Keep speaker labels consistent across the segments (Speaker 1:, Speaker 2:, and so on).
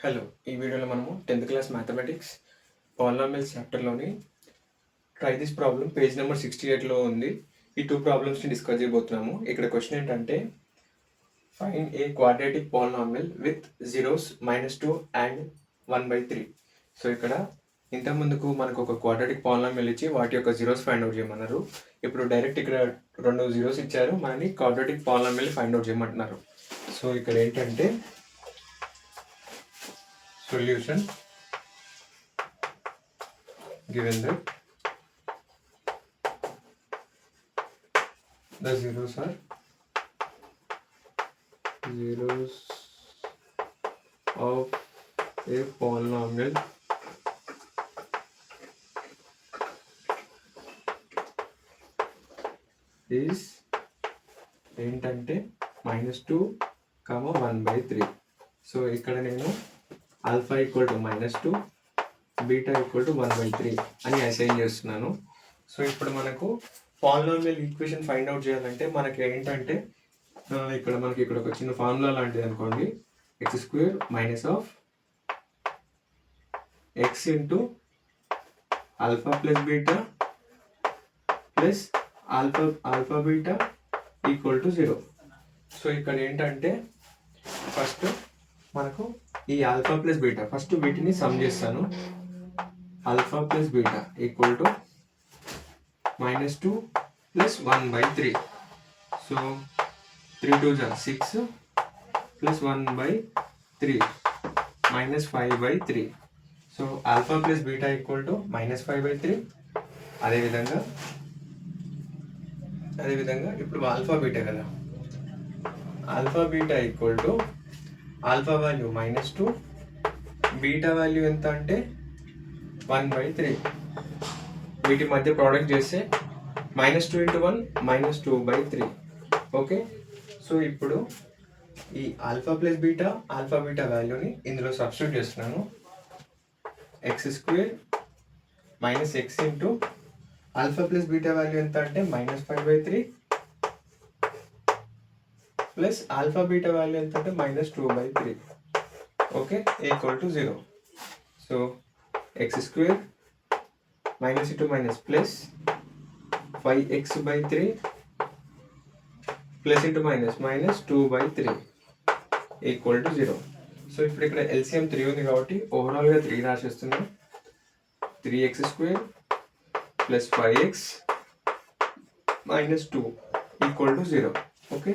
Speaker 1: Hello, ఈ వీడియోలో మనము 10th క్లాస్ మ్యాథమెటిక్స్ పాలినామియల్స్ చాప్టర్లోని try this problem page number 68లో ఉంది. ఈ టూ ప్రాబ్లమ్స్ని డిస్కస్ చేయబోతున్నాము. ఇక్కడ క్వశ్చన్ ఏంటంటే find a quadratic polynomial with zeros -2 and 1/3. So ఇక్కడ ఇంతకుముందుకు మనకు ఒక క్వాడ్రాటిక్ పాలినామియల్ ఇచ్చి వాటి యొక్క జీరోస్ ఫైండ్ అవుట్ చేయమన్నారు. ఇప్పుడు డైరెక్ట్ ఇక్కడ 2 జీరోస్ ఇచ్చారు, మనని క్వాడ్రాటిక్ పాలినామియల్ ఫైండ్ అవుట్ చేయమంటున్నారు. సో ఇక్కడ ఏంటంటే solution given that the zeros are zeros of a polynomial is ఏంటంటే -2, 1/3. సో ఇక్కడ నేను alpha equal to -2, beta equal to 1/3 అని అసైన్ చేస్తున్నాను. సో ఇప్పుడు మనకు పాలినామియల్ ఈక్వేషన్ ఫైండ్ అవుట్ చేయాలంటే మనకి ఏంటంటే ఇక్కడ ఒక చిన్న ఫార్ములా లాంటిది అనుకోండి. x² - x into alpha plus beta plus alpha beta equal to 0. So ఇక్కడ ఏంటంటే ఫస్ట్ మనకు ఈ ఆల్ఫా ప్లస్ బీటా ఫస్ట్ వీటిని సమ్ చేస్తాను. Alpha plus beta equal to -2 plus 1/3. So 3 2 6 plus 1/3 -5/3. So alpha plus beta equal to -5/3. అదేవిధంగా ఇప్పుడు alpha beta కదా, alpha beta equal to alpha value -2, beta value ఎంత అంటే 1/3. వీటి మధ్య ప్రోడక్ట్ చేస్తే -2 × 1 -2/3. ఓకే, సో ఇప్పుడు ఈ ఆల్ఫా బీటా వాల్యూని ఇందులో సబ్స్టిట్యూట్ చేస్తున్నాను. x² - x into alpha plus beta value ఎంత అంటే -5/3 ప్లస్ ఆల్ఫా బీటా వాల్యూ ఎంత అంటే -2/3. Okay, equal to 0. So x² minus into minus plus 5x/3 plus into minus 2/3 equal to 0. So ఇప్పుడు ఇక్కడ LCM 3 ఉంది కాబట్టి ఓవరాల్గా 3 రాసేస్తున్నాం. 3x² plus 5x - 2 equal to 0. Okay,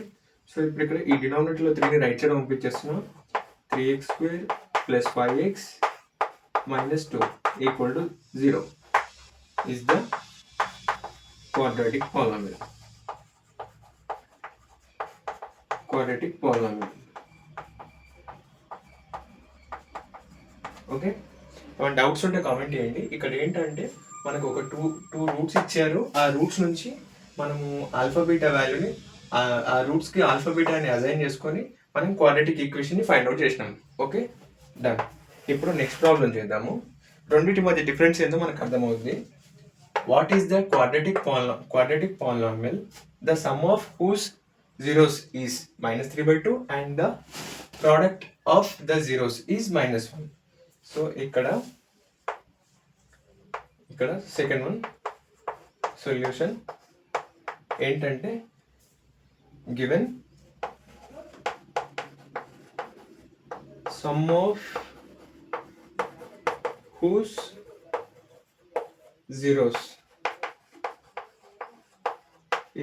Speaker 1: so ఇప్పుడు ఇక్కడ ఈ డినామినేటర్లో 3ని రైట్ సైడ్ పంపించేస్తున్నాం. 3x² plus 5x - 2 equal to 0 is the quadratic polynomial. Okay, ఏమైనా డౌట్స్ ఉంటే కామెంట్ చేయండి. ఇక్కడ ఏంటంటే మనకు ఒక టూ రూట్స్ ఇచ్చారు. ఆ రూట్స్ నుంచి మనము ఆల్ఫా బీటా వాల్యూని ఆ రూట్స్కి ఆల్ఫా బీటాని అసైన్ చేసుకొని మనం క్వాడ్రాటిక్ ఈక్వేషన్ని ఫైండ్ అవుట్ చేసినాం. Okay, done. ఇప్పుడు నెక్స్ట్ ప్రాబ్లం చేద్దాము. రెండింటి మధ్య డిఫరెన్స్ ఏందో మనకు అర్థమవుతుంది. What is the quadratic polynomial the sum of whose zeros is -3/2 and the product of the zeros is -1. So ఇక్కడ సెకండ్ వన్ సొల్యూషన్ ఏంటంటే given sum of whose zeros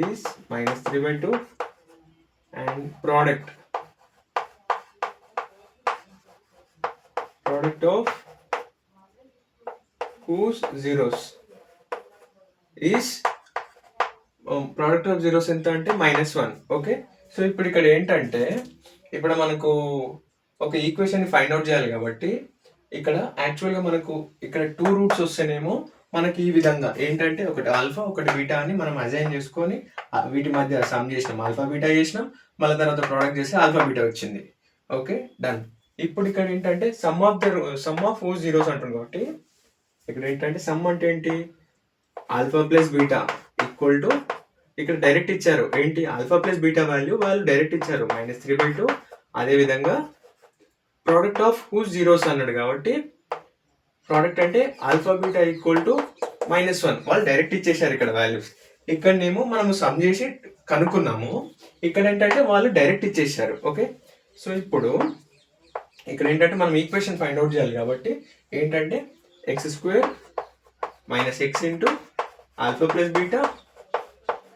Speaker 1: is -3/2 and product of whose zeros is product of zeros ఎంత అంటే -1. Okay, so ఇప్పుడు ఇక్కడ ఏంటంటే ఇప్పుడు మనకు ఒక ఈక్వేషన్ ఫైండ్ అవుట్ చేయాలి కాబట్టి ఇక్కడ యాక్చువల్గా మనకు ఇక్కడ 2 రూట్స్ వస్తేనేమో మనకి ఈ విధంగా ఏంటంటే ఒకటి ఆల్ఫా ఒకటి బీటా అని మనం అసైన్ చేసుకొని వీటి మధ్య సమ్ చేసినాం, ఆల్ఫా బీటా చేసినాం, మళ్ళీ తర్వాత ప్రోడక్ట్ చేసి ఆల్ఫా బీటా వచ్చింది. Okay, done. ఇప్పుడు ఇక్కడ ఏంటంటే సమ్ ఆఫ్ హూస్ జీరోస్ అంటుంది కాబట్టి ఇక్కడ ఏంటంటే సమ్ అంటే ఏంటి, alpha plus beta equal to ఇక్కడ డైరెక్ట్ ఇచ్చారు ఏంటి ఆల్ఫా ప్లస్ బీటా వాల్యూ వాళ్ళు డైరెక్ట్ ఇచ్చారు -3/2. అదేవిధంగా ప్రోడక్ట్ ఆఫ్ హూస్ జీరోస్ అన్నాడు కాబట్టి ప్రోడక్ట్ అంటే ఆల్ఫా బీటా ఈక్వల్ టు -1 వాళ్ళు డైరెక్ట్ ఇచ్చేసారు ఇక్కడ వాల్యూస్. ఇక్కడనేమో మనము సమ్ చేసి కనుక్కున్నాము, ఇక్కడ ఏంటంటే వాళ్ళు డైరెక్ట్ ఇచ్చేసారు. ఓకే, సో ఇప్పుడు ఇక్కడ ఏంటంటే మనం ఈక్వేషన్ ఫైండ్ అవుట్ చేయాలి కాబట్టి ఏంటంటే x² - x into alpha plus beta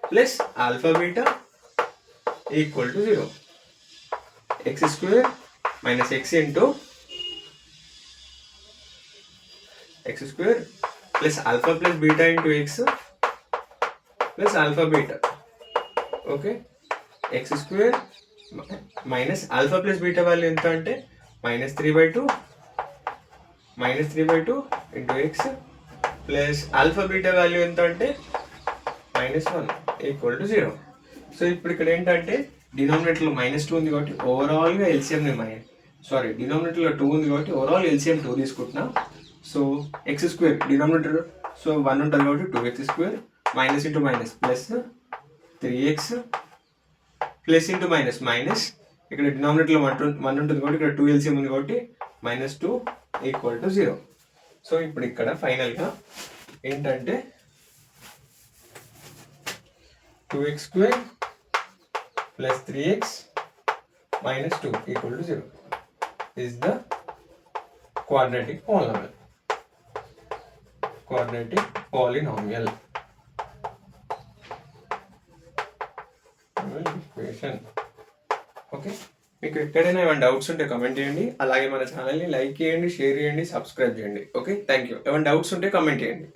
Speaker 1: plus alpha beta equal to 0. x² - x into x² plus alpha plus beta into x plus alpha beta. Okay, x² minus alpha plus beta value ఎంత అంటే -3/2 into x plus alpha beta value ఎంత అంటే -1 equal to 0. So ఇప్పుడు ఇక్కడ ఏంటంటే డినామినేటర్లో -2 ఉంది కాబట్టి ఓవరాల్గా ఎల్సిఎంని డినామినేటర్లో 2 ఉంది కాబట్టి ఓవరాల్ ఎల్సిఎం 2 తీసుకుంటున్నా. సో x² డినామినేటర్ సో 1 ఉంటుంది కాబట్టి 2x² minus into minus plus 3x plus into minus minus ఇక్కడ డినామినేటర్లో 1 ఉంటుంది కాబట్టి ఇక్కడ 2 ఎల్సిఎం ఉంది కాబట్టి -2 ఈక్వల్ టు 0. సో ఇప్పుడు ఇక్కడ ఫైనల్గా ఏంటంటే 2x² plus 3x minus 2 equal to 0 is the quadratic polynomial equation. Okay, మీకు ఎక్కడైనా ఏమైనా డౌట్స్ ఉంటే కమెంట్ చేయండి, అలాగే మన ఛానల్ని లైక్ చేయండి, షేర్ చేయండి, సబ్స్క్రైబ్ చేయండి. Okay, thank you. ఏమైనా డౌట్స్ ఉంటే కమెంట్ చేయండి.